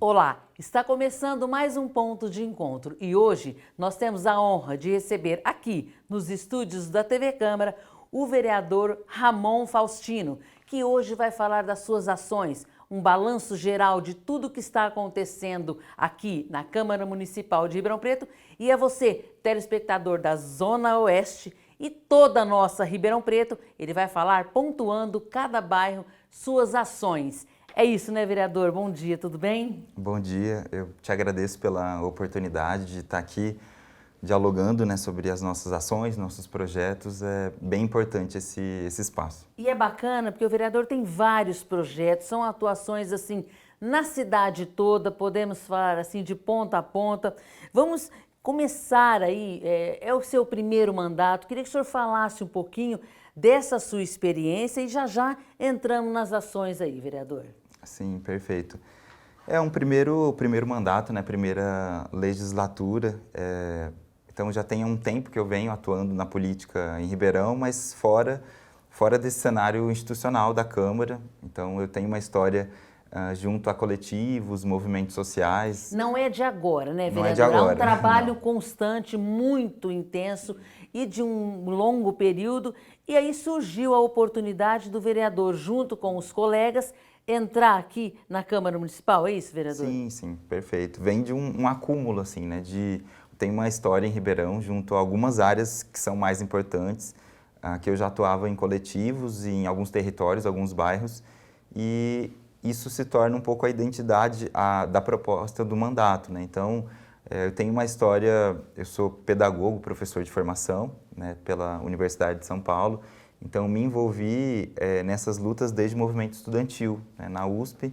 Olá, está começando mais um ponto de encontro e hoje nós temos a honra de receber aqui nos estúdios da TV Câmara o vereador Ramon Faustino, que hoje vai falar das suas ações, um balanço geral de tudo que está acontecendo aqui na Câmara Municipal de Ribeirão Preto e a você, telespectador da Zona Oeste e toda a nossa Ribeirão Preto, ele vai falar pontuando cada bairro, suas ações. É isso, né, vereador? Bom dia, tudo bem? Bom dia, eu te agradeço pela oportunidade de estar aqui dialogando, né, sobre as nossas ações, nossos projetos. É bem importante esse espaço. E é bacana porque o vereador tem vários projetos, são atuações assim na cidade toda, podemos falar assim de ponta a ponta. Vamos começar aí, é o seu primeiro mandato, queria que o senhor falasse um pouquinho dessa sua experiência e já entramos nas ações aí, vereador. Sim, perfeito. É um primeiro mandato, né, primeira legislatura, então já tem um tempo que eu venho atuando na política em Ribeirão, mas fora desse cenário institucional da Câmara. Então eu tenho uma história junto a coletivos, movimentos sociais. Não é de agora, né, vereador? Não é de agora. Há um trabalho constante, muito intenso e de um longo período. E aí surgiu a oportunidade do vereador, junto com os colegas, entrar aqui na Câmara Municipal. É isso, vereador? Sim, perfeito. Vem de um acúmulo, assim, né, tem uma história em Ribeirão junto a algumas áreas que são mais importantes, que eu já atuava em coletivos, em alguns territórios, alguns bairros, e isso se torna um pouco a identidade da proposta do mandato, né? Então, eu tenho uma história, eu sou pedagogo, professor de formação, né, pela Universidade de São Paulo, então me envolvi nessas lutas desde o movimento estudantil, né, na USP,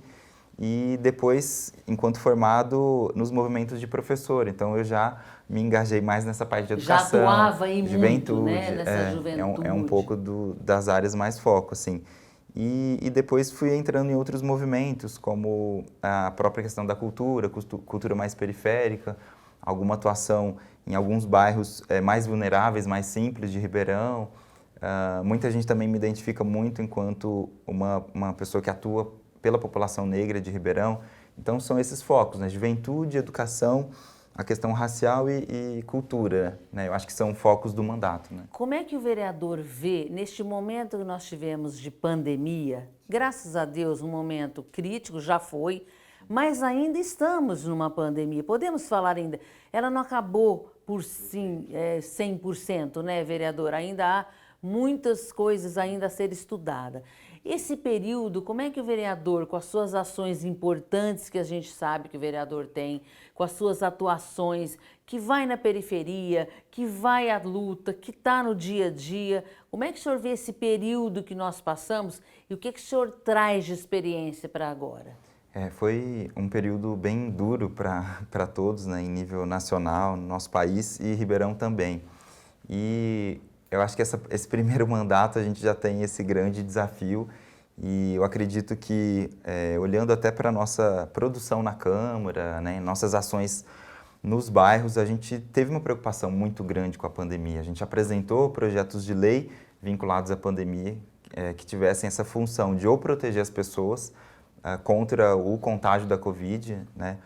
e depois, enquanto formado, nos movimentos de professor. Então eu já me engajei mais nessa parte de educação, já atuava aí juventude, muito, né, nessa juventude. É um pouco das áreas mais foco, assim. E depois fui entrando em outros movimentos, como a própria questão da cultura mais periférica, alguma atuação em alguns bairros mais vulneráveis, mais simples de Ribeirão. Muita gente também me identifica muito enquanto uma pessoa que atua pela população negra de Ribeirão. Então são esses focos, né? Juventude, educação, a questão racial e cultura, né? Eu acho que são focos do mandato, né? Como é que o vereador vê, neste momento que nós tivemos de pandemia, graças a Deus um momento crítico, já foi, mas ainda estamos numa pandemia, podemos falar ainda, ela não acabou por sim 100%, né, vereador? Ainda há muitas coisas ainda a ser estudada. Esse período, como é que o vereador, com as suas ações importantes que a gente sabe que o vereador tem, com as suas atuações, que vai na periferia, que vai à luta, que está no dia a dia, como é que o senhor vê esse período que nós passamos e o que o senhor traz de experiência para agora? Foi um período bem duro para todos, né, em nível nacional, no nosso país e Ribeirão também. E eu acho que esse primeiro mandato a gente já tem esse grande desafio e eu acredito que, olhando até para a nossa produção na Câmara, né, nossas ações nos bairros, a gente teve uma preocupação muito grande com a pandemia. A gente apresentou projetos de lei vinculados à pandemia que tivessem essa função de ou proteger as pessoas contra o contágio da Covid, né?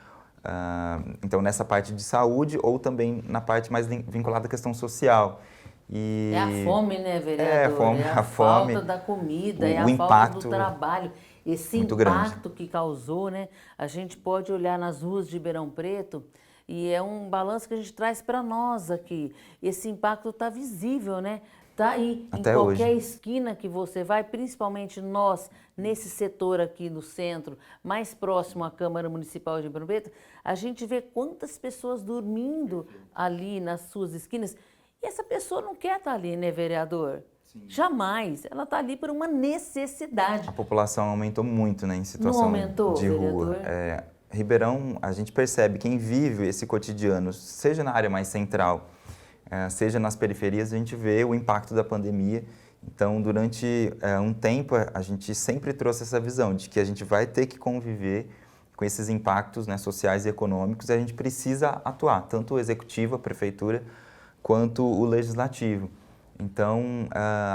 Então nessa parte de saúde ou também na parte mais vinculada à questão social. É a fome, né, vereador? A fome, falta da comida, é a falta do trabalho. Esse impacto que causou, né? A gente pode olhar nas ruas de Ribeirão Preto e é um balanço que a gente traz para nós aqui. Esse impacto está visível, né? Está aí até em qualquer hoje. esquina que você vai, principalmente nós, nesse setor aqui no centro, mais próximo à Câmara Municipal de Ribeirão Preto, a gente vê quantas pessoas dormindo ali nas suas esquinas. E essa pessoa não quer estar ali, né, vereador? Sim. Jamais. Ela está ali por uma necessidade. A população aumentou muito, né, em situação não aumentou, de rua. vereador? Ribeirão, a gente percebe, quem vive esse cotidiano, seja na área mais central, seja nas periferias, a gente vê o impacto da pandemia. Então, durante um tempo, a gente sempre trouxe essa visão de que a gente vai ter que conviver com esses impactos, né, sociais e econômicos e a gente precisa atuar, tanto o executivo, a prefeitura, quanto o legislativo. Então,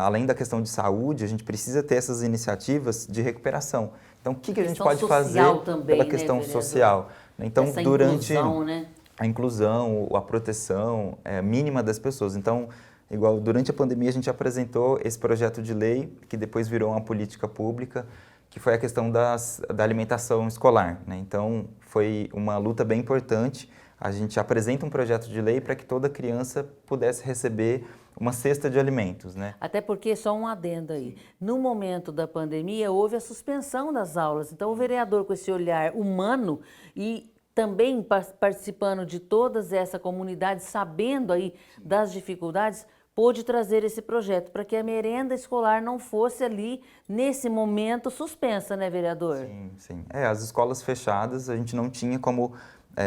além da questão de saúde, a gente precisa ter essas iniciativas de recuperação. Então, o que a gente pode fazer pela questão social? Então, essa durante inclusão, né? a inclusão, a proteção mínima das pessoas. Então, igual durante a pandemia a gente apresentou esse projeto de lei que depois virou uma política pública, que foi a questão da alimentação escolar, né? Então, foi uma luta bem importante. A gente apresenta um projeto de lei para que toda criança pudesse receber uma cesta de alimentos, né? Até porque, só um adendo aí, no momento da pandemia houve a suspensão das aulas, então o vereador com esse olhar humano e também participando de toda essa comunidade, sabendo aí das dificuldades, pôde trazer esse projeto para que a merenda escolar não fosse ali, nesse momento, suspensa, né, vereador? Sim, sim. As escolas fechadas, a gente não tinha como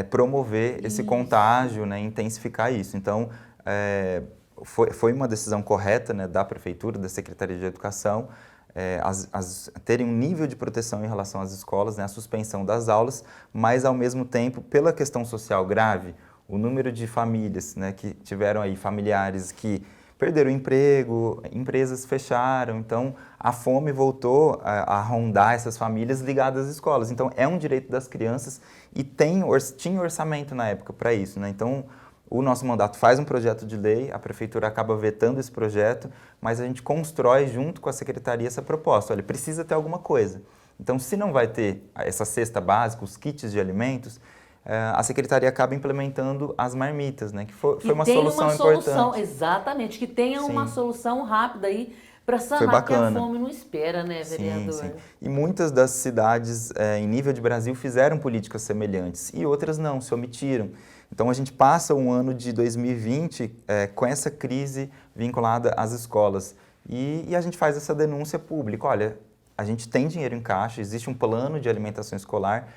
promover esse contágio, né, intensificar isso. Então, foi uma decisão correta, né, da Prefeitura, da Secretaria de Educação, terem um nível de proteção em relação às escolas, né, a suspensão das aulas, mas, ao mesmo tempo, pela questão social grave, o número de famílias, né, que tiveram aí familiares que perderam o emprego, empresas fecharam, então a fome voltou a rondar essas famílias ligadas às escolas. Então é um direito das crianças e tinha orçamento na época para isso, né? Então o nosso mandato faz um projeto de lei, a prefeitura acaba vetando esse projeto, mas a gente constrói junto com a secretaria essa proposta. Olha, precisa ter alguma coisa. Então, se não vai ter essa cesta básica, os kits de alimentos, a secretaria acaba implementando as marmitas, né? Que foi uma solução importante. Exatamente, que tenha uma solução rápida aí para Foi sanar, porque a bacana. fome não espera, né, vereador? Sim, sim. E muitas das cidades em nível de Brasil fizeram políticas semelhantes e outras não, se omitiram. Então a gente passa um ano de 2020 com essa crise vinculada às escolas e a gente faz essa denúncia pública. Olha, a gente tem dinheiro em caixa, existe um plano de alimentação escolar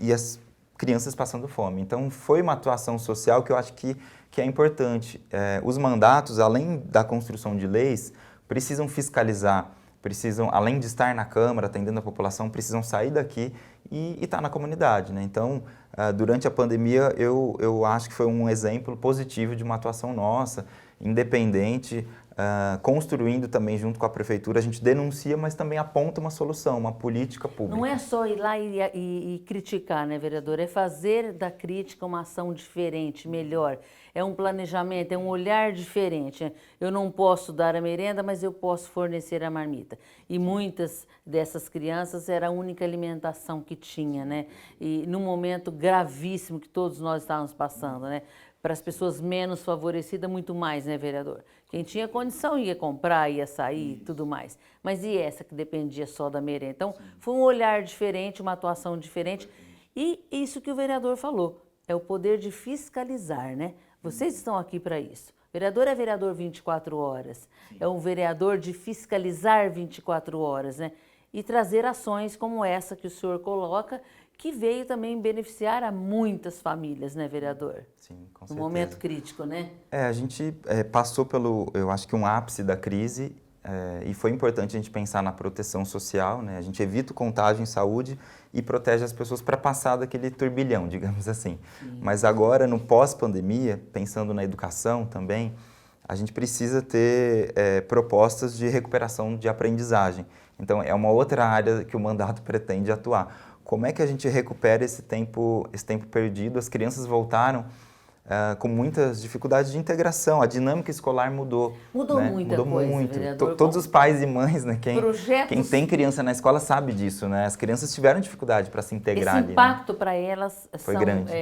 e as crianças passando fome. Então, foi uma atuação social que eu acho que é importante. Os mandatos, além da construção de leis, precisam fiscalizar, precisam, além de estar na Câmara, atendendo a população, precisam sair daqui e estar na comunidade, né? Então, durante a pandemia, eu acho que foi um exemplo positivo de uma atuação nossa, independente, construindo também junto com a prefeitura, a gente denuncia, mas também aponta uma solução, uma política pública. Não é só ir lá e criticar, né, vereador? É fazer da crítica uma ação diferente, melhor. É um planejamento, é um olhar diferente. Eu não posso dar a merenda, mas eu posso fornecer a marmita. E muitas dessas crianças era a única alimentação que tinha, né? E num momento gravíssimo que todos nós estávamos passando, né? Para as pessoas menos favorecidas, muito mais, né, vereador? Quem tinha condição ia comprar, ia sair e tudo mais. Mas e essa que dependia só da merenda? Então, foi um olhar diferente, uma atuação diferente. E isso que o vereador falou, é o poder de fiscalizar, né? Vocês estão aqui para isso. O vereador é vereador 24 horas. É um vereador de fiscalizar 24 horas, né? E trazer ações como essa que o senhor coloca, que veio também beneficiar a muitas famílias, né, vereador? Sim, com certeza. Um momento crítico, né? A gente passou pelo, eu acho que um ápice da crise e foi importante a gente pensar na proteção social, né? A gente evita o contágio em saúde e protege as pessoas para passar daquele turbilhão, digamos assim. Sim. Mas agora, no pós-pandemia, pensando na educação também, a gente precisa ter propostas de recuperação de aprendizagem. Então, é uma outra área que o mandato pretende atuar. Como é que a gente recupera esse tempo perdido? As crianças voltaram com muitas dificuldades de integração, a dinâmica escolar mudou. Mudou, né? Muita mudou coisa, muito. Vereador. Todos os pais e mães, né? Projetos... Quem tem criança na escola sabe disso, né? As crianças tiveram dificuldade para se integrar ali. Esse impacto, né, para elas foi grande.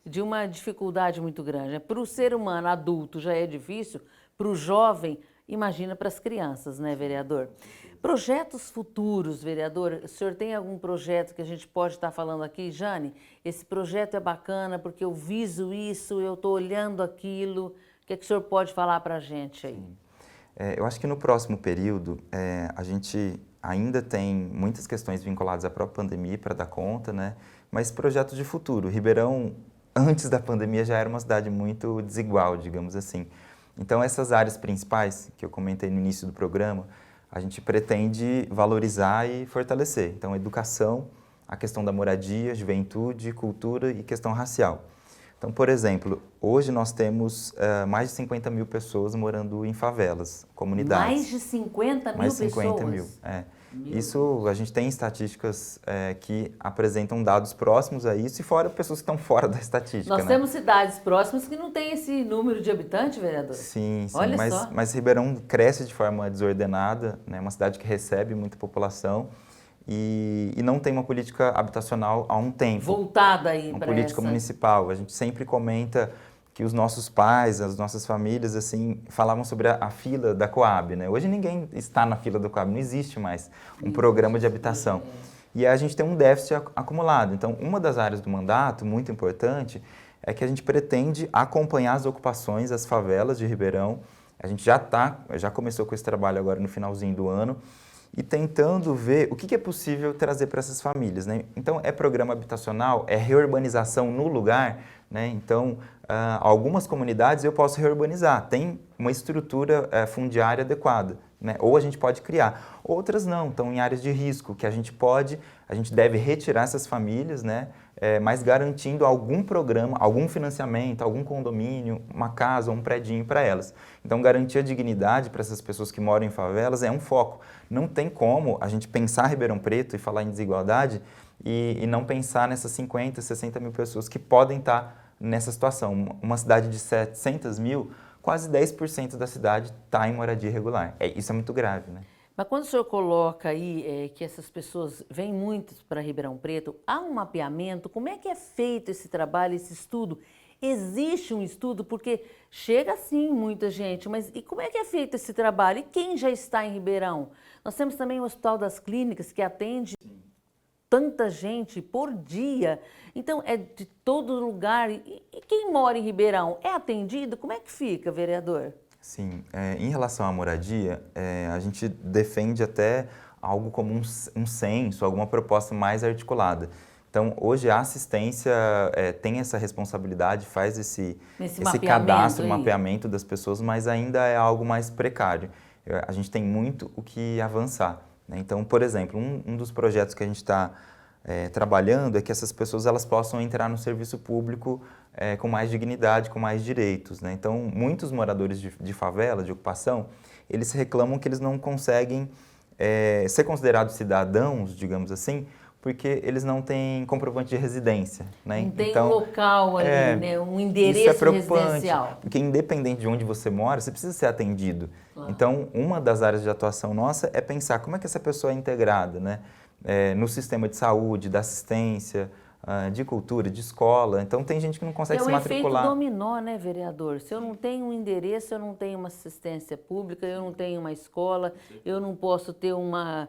De uma dificuldade muito grande. Para o ser humano adulto já é difícil, para o jovem, imagina para as crianças, né, vereador? Projetos futuros, vereador, o senhor tem algum projeto que a gente pode estar falando aqui? Jane, esse projeto é bacana porque eu viso isso, eu estou olhando aquilo. O que é que o senhor pode falar para a gente aí? Eu acho que no próximo período a gente ainda tem muitas questões vinculadas à própria pandemia para dar conta, né? Mas projetos de futuro. Ribeirão, antes da pandemia, já era uma cidade muito desigual, digamos assim. Então, essas áreas principais que eu comentei no início do programa, a gente pretende valorizar e fortalecer. Então, educação, a questão da moradia, juventude, cultura e questão racial. Então, por exemplo, hoje nós temos mais de 50 mil pessoas morando em favelas, comunidades. Mais de 50 mil pessoas? Mais de 50 mil, Isso, a gente tem estatísticas que apresentam dados próximos a isso e fora pessoas que estão fora da estatística, Nós né? temos cidades próximas que não têm esse número de habitantes, vereador. Sim, Olha só. mas Ribeirão cresce de forma desordenada, né? Uma cidade que recebe muita população e não tem uma política habitacional há um tempo. Voltada aí Uma para política essa... municipal. A gente sempre comenta que os nossos pais, as nossas famílias, assim, falavam sobre a fila da Coab, né? Hoje ninguém está na fila da Coab, não existe mais um programa de habitação. E a gente tem um déficit acumulado. Então, uma das áreas do mandato, muito importante, é que a gente pretende acompanhar as ocupações, as favelas de Ribeirão. A gente já começou com esse trabalho agora no finalzinho do ano, e tentando ver o que é possível trazer para essas famílias, né? Então, é programa habitacional, é reurbanização no lugar, né? Então, algumas comunidades eu posso reurbanizar, tem uma estrutura fundiária adequada, né? Ou a gente pode criar. Outras não, estão em áreas de risco, que a gente deve retirar essas famílias, né? Mas garantindo algum programa, algum financiamento, algum condomínio, uma casa, um predinho para elas. Então, garantir a dignidade para essas pessoas que moram em favelas é um foco. Não tem como a gente pensar Ribeirão Preto e falar em desigualdade e não pensar nessas 50, 60 mil pessoas que podem estar nessa situação. Uma cidade de 700 mil, quase 10% da cidade está em moradia irregular. Isso é muito grave, né? Mas quando o senhor coloca aí que essas pessoas vêm muito para Ribeirão Preto, há um mapeamento? Como é que é feito esse trabalho, esse estudo? Existe um estudo? Porque chega sim muita gente, mas e como é que é feito esse trabalho? E quem já está em Ribeirão? Nós temos também o Hospital das Clínicas, que atende tanta gente por dia. Então, é de todo lugar. E quem mora em Ribeirão é atendido? Como é que fica, vereador? Sim, em relação à moradia, a gente defende até algo como um censo, alguma proposta mais articulada. Então, hoje a assistência tem essa responsabilidade, faz esse cadastro, mapeamento das pessoas, mas ainda é algo mais precário. A gente tem muito o que avançar, né? Então, por exemplo, um dos projetos que a gente está trabalhando é que essas pessoas elas possam entrar no serviço público com mais dignidade, com mais direitos, né? Então, muitos moradores de favela, de ocupação, eles reclamam que eles não conseguem ser considerados cidadãos, digamos assim, porque eles não têm comprovante de residência, né? Não tem um local ali, né? Um endereço isso é preocupante, residencial. porque independente de onde você mora, você precisa ser atendido. Claro. Então, uma das áreas de atuação nossa é pensar como é que essa pessoa é integrada, né? No sistema de saúde, da assistência, de cultura, de escola. Então, tem gente que não consegue se matricular. É um efeito dominó, né, vereador? Se eu não tenho um endereço, eu não tenho uma assistência pública, eu não tenho uma escola, eu não posso ter uma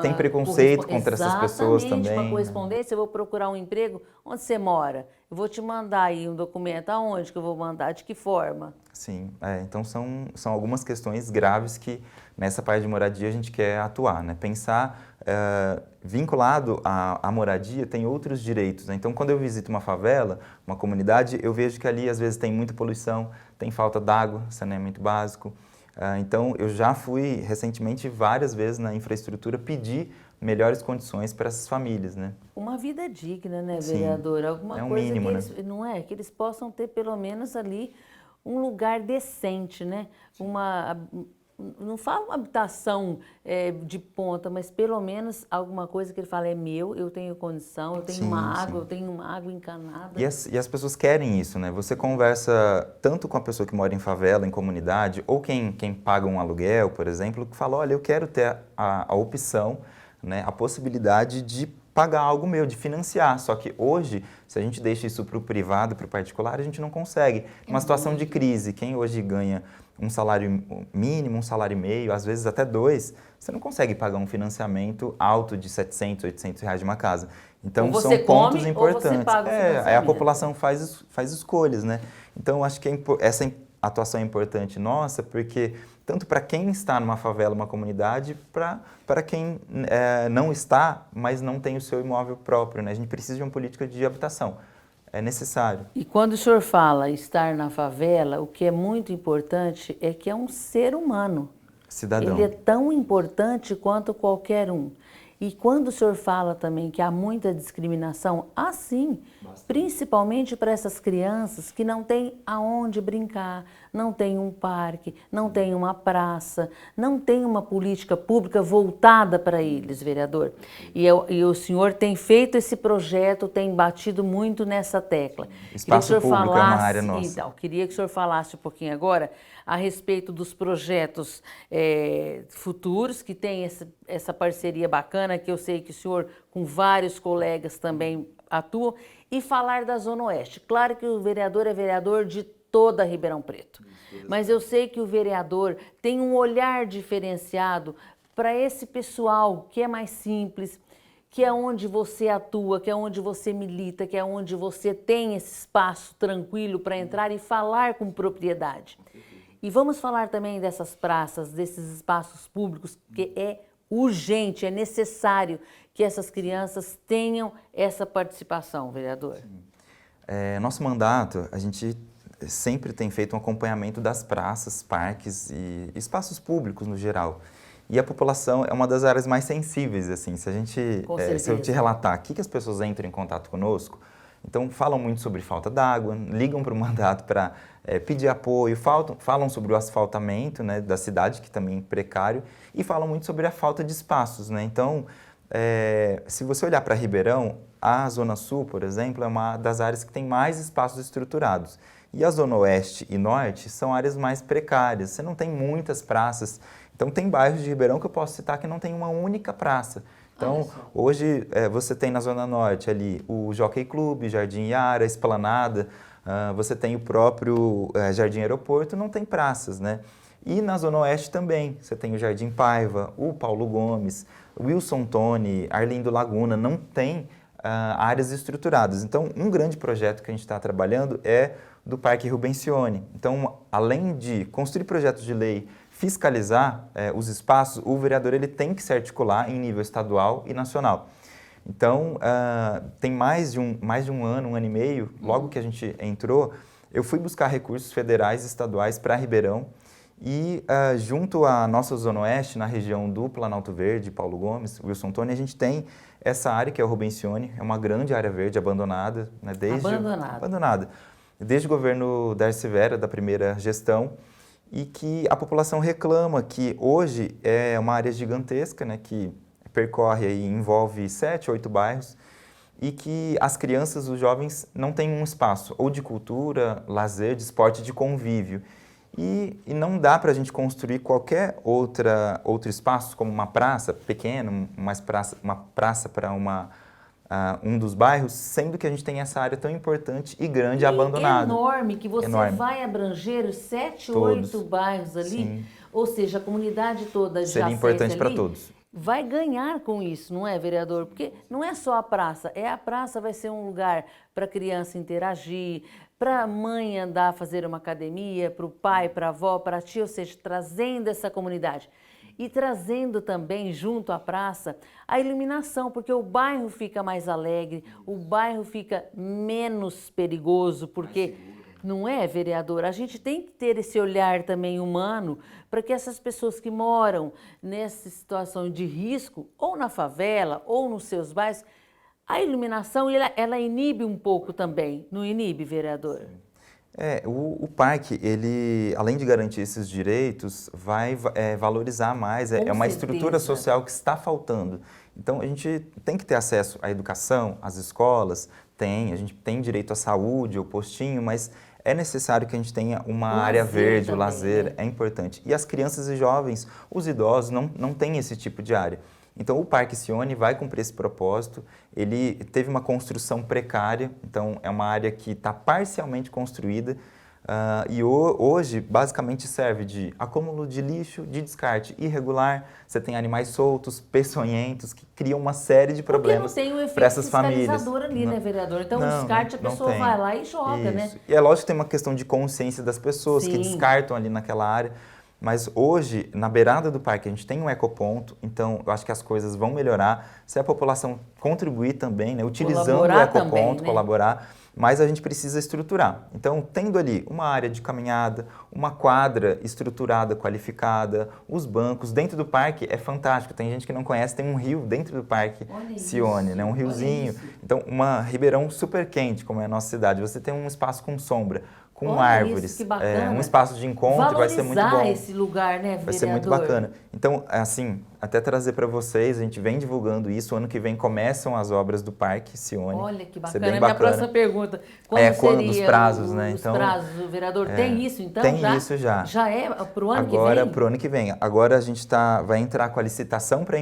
tem preconceito contra essas pessoas também. Exatamente, uma correspondência. Eu vou procurar um emprego, onde você mora? Eu vou te mandar aí um documento, aonde que eu vou mandar, de que forma? Sim, então são algumas questões graves que nessa parte de moradia a gente quer atuar, né? Pensar, vinculado à moradia, tem outros direitos, né? Então, quando eu visito uma favela, uma comunidade, eu vejo que ali às vezes tem muita poluição, tem falta d'água, saneamento básico. Então, eu já fui recentemente várias vezes na infraestrutura pedir melhores condições para essas famílias, né? Uma vida digna, né, vereador? Alguma coisa mínimo, que eles, né? não é, que eles possam ter pelo menos ali um lugar decente, né? Não falo uma habitação de ponta, mas pelo menos alguma coisa que ele fala é meu, eu tenho condição, eu tenho eu tenho uma água encanada. E as pessoas querem isso, né? Você conversa tanto com a pessoa que mora em favela, em comunidade, ou quem paga um aluguel, por exemplo, que fala, olha, eu quero ter a opção, né, a possibilidade de pagar algo meu, de financiar. Só que hoje, se a gente deixa isso para o privado, para o particular, a gente não consegue. Uma situação de crise, quem hoje ganha um salário mínimo, um salário e meio, às vezes até 2, você não consegue pagar um financiamento alto de 700, 800 reais de uma casa. Então, são pontos importantes. Ou você paga o financiamento. Aí a população faz escolhas, né? Então, acho que essa atuação é importante nossa, porque tanto para quem está numa favela, uma comunidade, para quem não está, mas não tem o seu imóvel próprio, né? A gente precisa de uma política de habitação. É necessário. E quando o senhor fala estar na favela, o que é muito importante é que é um ser humano. Cidadão. Ele é tão importante quanto qualquer um. E quando o senhor fala também que há muita discriminação, há sim, principalmente para essas crianças que não têm aonde brincar, não tem um parque, não tem uma praça, não tem uma política pública voltada para eles, vereador. E o senhor tem feito esse projeto, tem batido muito nessa tecla. Espaço público é uma área nossa. Então, queria que o senhor falasse um pouquinho agora a respeito dos projetos futuros, que tem essa parceria bacana, que eu sei que o senhor, com vários colegas, também atua, e falar da Zona Oeste. Claro que o vereador é vereador de toda Ribeirão Preto, mas eu sei que o vereador tem um olhar diferenciado para esse pessoal que é mais simples, que é onde você atua, que é onde você milita, que é onde você tem esse espaço tranquilo para entrar e falar com propriedade. E vamos falar também dessas praças, desses espaços públicos, que é urgente, é necessário que essas crianças tenham essa participação, vereador. Nosso mandato, a gente sempre tem feito um acompanhamento das praças, parques e espaços públicos no geral. E a população é uma das áreas mais sensíveis, assim, se eu te relatar aqui que as pessoas entram em contato conosco, então falam muito sobre falta d'água, ligam para o mandato para pedir apoio, falam sobre o asfaltamento, né, da cidade, que também é precário, e falam muito sobre a falta de espaços, né? Então, se você olhar para Ribeirão, a Zona Sul, por exemplo, é uma das áreas que tem mais espaços estruturados. E a Zona Oeste e Norte são áreas mais precárias, você não tem muitas praças. Então, tem bairros de Ribeirão que eu posso citar que não tem uma única praça. Então, hoje, você tem na Zona Norte ali o Jockey Club, Jardim Iara, Esplanada, você tem o próprio Jardim Aeroporto, não tem praças, né? E na Zona Oeste também, você tem o Jardim Paiva, o Paulo Gomes, o Wilson Toni, Arlindo Laguna, não tem áreas estruturadas. Então, um grande projeto que a gente está trabalhando é do Parque Rubencione. Então, além de construir projetos de lei, fiscalizar os espaços, o vereador ele tem que se articular em nível estadual e nacional. Então, tem mais de um ano e meio, logo que a gente entrou, eu fui buscar recursos federais e estaduais para Ribeirão e junto à nossa Zona Oeste, na região do Planalto Verde, Paulo Gomes, Wilson Toni, a gente tem essa área que é o Rubencione, é uma grande área verde abandonada, né, abandonada, desde o governo Darcy Vera, da primeira gestão, e que a população reclama que hoje é uma área gigantesca, né, que percorre e envolve 7, 8 bairros, e que as crianças, os jovens, não têm um espaço ou de cultura, lazer, de esporte, de convívio. E não dá para a gente construir qualquer outro espaço, como uma praça pequena, uma praça para um dos bairros, sendo que a gente tem essa área tão importante e grande e abandonada. Enorme, que você vai abranger os 7, 8 bairros ali, sim. Ou seja, a comunidade toda já seria importante para todos. Vai ganhar com isso, não é, vereador? Porque não é só a praça, a praça vai ser um lugar para a criança interagir, para a mãe andar a fazer uma academia, para o pai, para a avó, para a tia, ou seja, trazendo essa comunidade. E trazendo também, junto à praça, a iluminação, porque o bairro fica mais alegre, o bairro fica menos perigoso, porque, não é, vereador? A gente tem que ter esse olhar também humano para que essas pessoas que moram nessa situação de risco, ou na favela, ou nos seus bairros, a iluminação, ela inibe um pouco também, não inibe, vereador? O parque, ele, além de garantir esses direitos, vai valorizar mais, é uma estrutura social que está faltando. Então, a gente tem que ter acesso à educação, às escolas, a gente tem direito à saúde, ao postinho, mas é necessário que a gente tenha uma área verde, também, o lazer, né? É importante. E as crianças e jovens, os idosos, não têm esse tipo de área. Então, o Parque Sione vai cumprir esse propósito. Ele teve uma construção precária, então é uma área que está parcialmente construída e hoje basicamente serve de acúmulo de lixo, de descarte irregular. Você tem animais soltos, peçonhentos, que criam uma série de problemas para essas famílias. Porque não tem o efeito fiscalizador ali, né, vereador? Então, o descarte, a pessoa vai lá e joga, né? E é lógico que tem uma questão de consciência das pessoas que descartam ali naquela área. Mas hoje, na beirada do parque, a gente tem um ecoponto, então eu acho que as coisas vão melhorar se a população contribuir também, né, utilizando o ecoponto, também, né? Colaborar, mas a gente precisa estruturar. Então, tendo ali uma área de caminhada, uma quadra estruturada, qualificada, os bancos, dentro do parque é fantástico, tem gente que não conhece, tem um rio dentro do parque Sione, né, um riozinho. Então, uma Ribeirão super quente, como é a nossa cidade, você tem um espaço com sombra, com Olha árvores. isso, que bacana. Um espaço de encontro, vai ser muito bom. Valorizar esse lugar, né, vereador? Vai ser muito bacana. Então, assim, até trazer para vocês, a gente vem divulgando isso, ano que vem começam as obras do Parque Sione. Olha que Vai ser bacana. bem Minha bacana. próxima pergunta, quando Quando os seria prazos, né? os Então, prazos, vereador? Tem isso, então? tem já? isso já. Já é para o ano que Agora, vem? para o ano que vem. Agora a gente vai entrar com a licitação para a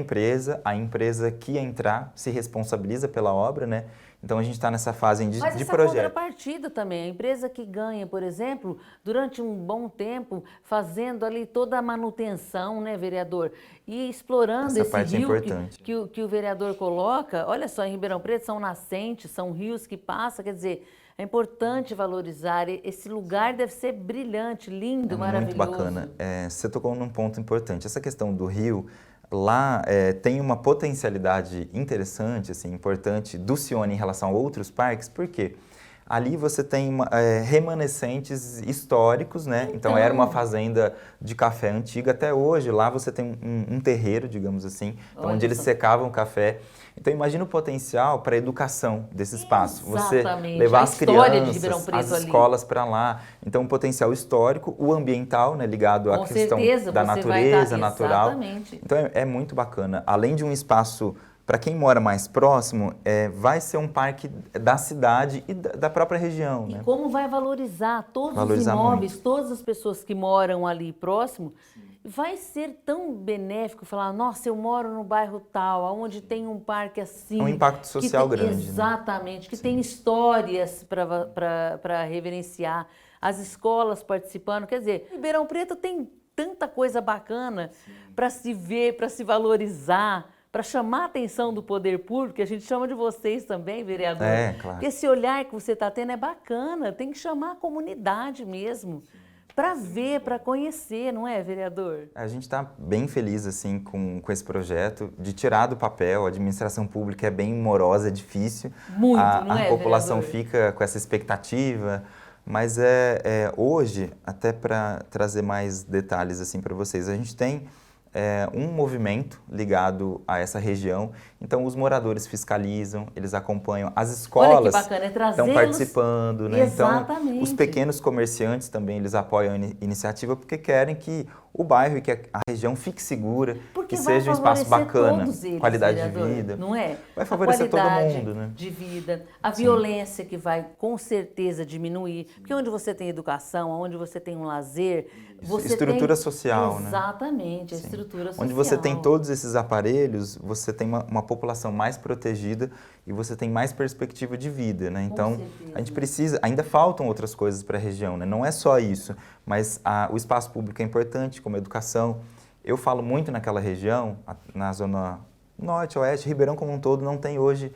empresa que entrar se responsabiliza pela obra, né? Então a gente está nessa fase de Mas essa projeto. contrapartida também, a empresa que ganha, por exemplo, durante um bom tempo, fazendo ali toda a manutenção, né, vereador? E explorando Essa esse parte é rio importante. que o vereador coloca. Olha só, em Ribeirão Preto são nascentes, são rios que passam, quer dizer, é importante valorizar. Esse lugar deve ser brilhante, lindo, maravilhoso. Muito bacana. Você tocou num ponto importante. Essa questão do rio, lá tem uma potencialidade interessante, assim, importante do Sione em relação a outros parques, porque ali você tem remanescentes históricos, né? Então era uma fazenda de café antiga até hoje. Lá você tem um terreiro, digamos assim, onde eles secavam café. Então imagina o potencial para a educação desse espaço. Exatamente. Você levar A as história de Ribeirão crianças, Preto as ali. escolas para lá. Então um potencial histórico, o ambiental, né, ligado à Com questão certeza, da você natureza vai natural. Exatamente. Então é muito bacana. Além de um espaço para quem mora mais próximo, vai ser um parque da cidade e da própria região. E né? como vai valorizar todos Valorizar os imóveis, muito. todas as pessoas que moram ali próximo, vai ser tão benéfico falar, nossa, eu moro no bairro tal, onde tem um parque assim. Um impacto social tem, grande. Exatamente, né? que tem histórias para reverenciar, as escolas participando. Quer dizer, Ribeirão Preto tem tanta coisa bacana para se ver, para se valorizar, para chamar a atenção do poder público, que a gente chama de vocês também, vereador. Claro. Porque esse olhar que você está tendo é bacana, tem que chamar a comunidade mesmo, para ver, para conhecer, não é, vereador? A gente está bem feliz assim com esse projeto, de tirar do papel. A administração pública é bem morosa, é difícil. Muito, não é, A população vereador? fica com essa expectativa, mas hoje, até para trazer mais detalhes assim para vocês, a gente tem um movimento ligado a essa região. Então, os moradores fiscalizam, eles acompanham, as escolas estão participando. Né? Exatamente. Então, os pequenos comerciantes também, eles apoiam a iniciativa porque querem que o bairro e que a região fique segura, porque que seja um espaço bacana, eles, qualidade vereador, de vida. Não é? Vai favorecer todo qualidade mundo, né? de vida, a violência que vai com certeza diminuir, porque onde você tem educação, onde você tem um lazer, você estrutura tem... social, né? Exatamente, a estrutura social. Onde você tem todos esses aparelhos, você tem uma população mais protegida e você tem mais perspectiva de vida, né? Então, a gente precisa, ainda faltam outras coisas para a região, né? Não é só isso, mas o espaço público é importante, como a educação. Eu falo muito naquela região, na zona norte, oeste, Ribeirão como um todo não tem hoje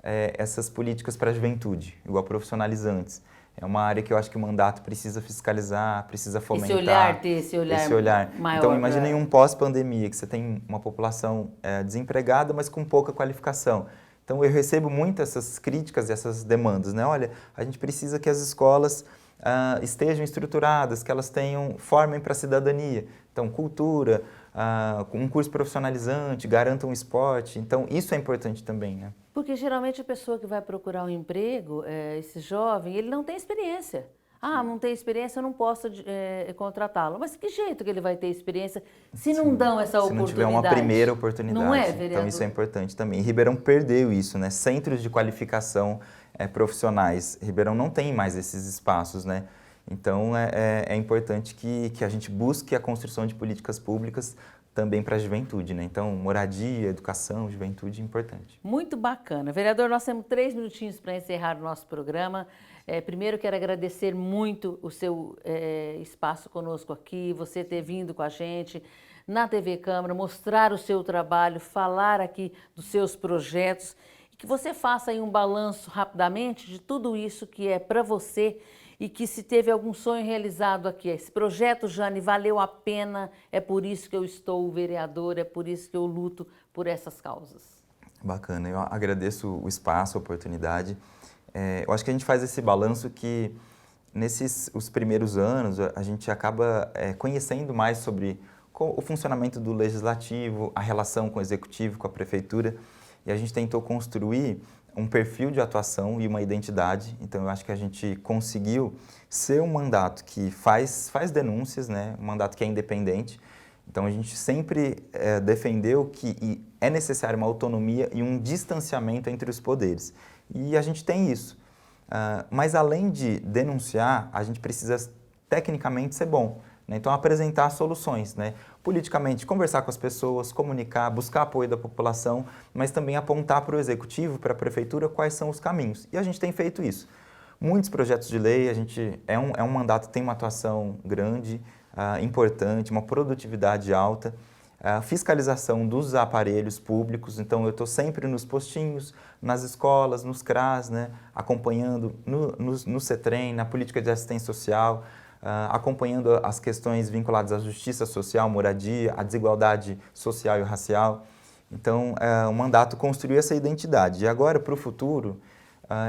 essas políticas para a juventude, igual profissionalizantes. É uma área que eu acho que o mandato precisa fiscalizar, precisa fomentar. Esse olhar maior. Então, imagine em um pós-pandemia, que você tem uma população desempregada, mas com pouca qualificação. Então, eu recebo muito essas críticas e essas demandas, né? Olha, a gente precisa que as escolas estejam estruturadas, que elas formem para a cidadania. Então, cultura, um curso profissionalizante, garantam um esporte. Então, isso é importante também, né? Porque geralmente a pessoa que vai procurar um emprego, esse jovem, ele não tem experiência. Ah, não tem experiência, eu não posso contratá-lo. Mas que jeito que ele vai ter experiência se não dão essa oportunidade? Se não tiver uma primeira oportunidade. Não é, vereador? Então isso é importante também. Ribeirão perdeu isso, né? Centros de qualificação profissionais. Ribeirão não tem mais esses espaços, né? Então é importante que a gente busque a construção de políticas públicas também para a juventude, né? Então, moradia, educação, juventude, importante. Muito bacana. Vereador, nós temos 3 minutinhos para encerrar o nosso programa. Primeiro, quero agradecer muito o seu espaço conosco aqui, você ter vindo com a gente na TV Câmara, mostrar o seu trabalho, falar aqui dos seus projetos, e que você faça aí um balanço rapidamente de tudo isso que é para você e que se teve algum sonho realizado aqui. Esse projeto, Jane, valeu a pena, é por isso que eu estou vereador, é por isso que eu luto por essas causas. Bacana, eu agradeço o espaço, a oportunidade. Eu acho que a gente faz esse balanço que os primeiros anos a gente acaba conhecendo mais sobre o funcionamento do legislativo, a relação com o executivo, com a prefeitura, e a gente tentou construir um perfil de atuação e uma identidade. Então, eu acho que a gente conseguiu ser um mandato que faz denúncias, né? Um mandato que é independente. Então, a gente sempre defendeu que é necessário uma autonomia e um distanciamento entre os poderes. E a gente tem isso. Mas, além de denunciar, a gente precisa tecnicamente ser bom, né? Então, apresentar soluções, né? Politicamente, conversar com as pessoas, comunicar, buscar apoio da população, mas também apontar para o executivo, para a prefeitura, quais são os caminhos. E a gente tem feito isso. Muitos projetos de lei, a gente é um mandato que tem uma atuação grande, importante, uma produtividade alta, fiscalização dos aparelhos públicos. Então, eu estou sempre nos postinhos, nas escolas, nos CRAS, né? Acompanhando no CETREM, na política de assistência social, acompanhando as questões vinculadas à justiça social, moradia, à desigualdade social e racial. Então, o mandato construiu essa identidade. E agora, para o futuro,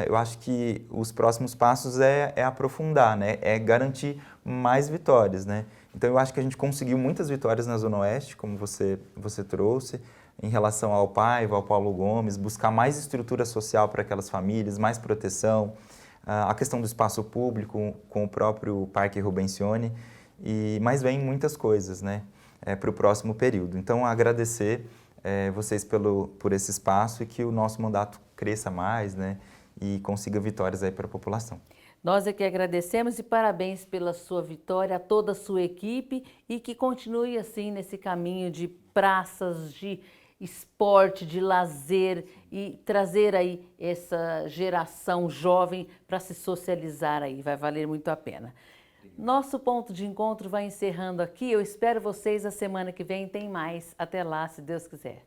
eu acho que os próximos passos é aprofundar, né? É garantir mais vitórias, né? Então, eu acho que a gente conseguiu muitas vitórias na Zona Oeste, como você trouxe, em relação ao Paiva, ao Paulo Gomes, buscar mais estrutura social para aquelas famílias, mais proteção, a questão do espaço público com o próprio Parque Rubensione, mas vem muitas coisas, né, para o próximo período. Então, agradecer vocês por esse espaço e que o nosso mandato cresça mais, né, e consiga vitórias aí para a população. Nós é que agradecemos e parabéns pela sua vitória, a toda a sua equipe e que continue assim nesse caminho de praças, de esporte, de lazer e trazer aí essa geração jovem para se socializar aí, vai valer muito a pena. Nosso ponto de encontro vai encerrando aqui, eu espero vocês a semana que vem, tem mais. Até lá, se Deus quiser.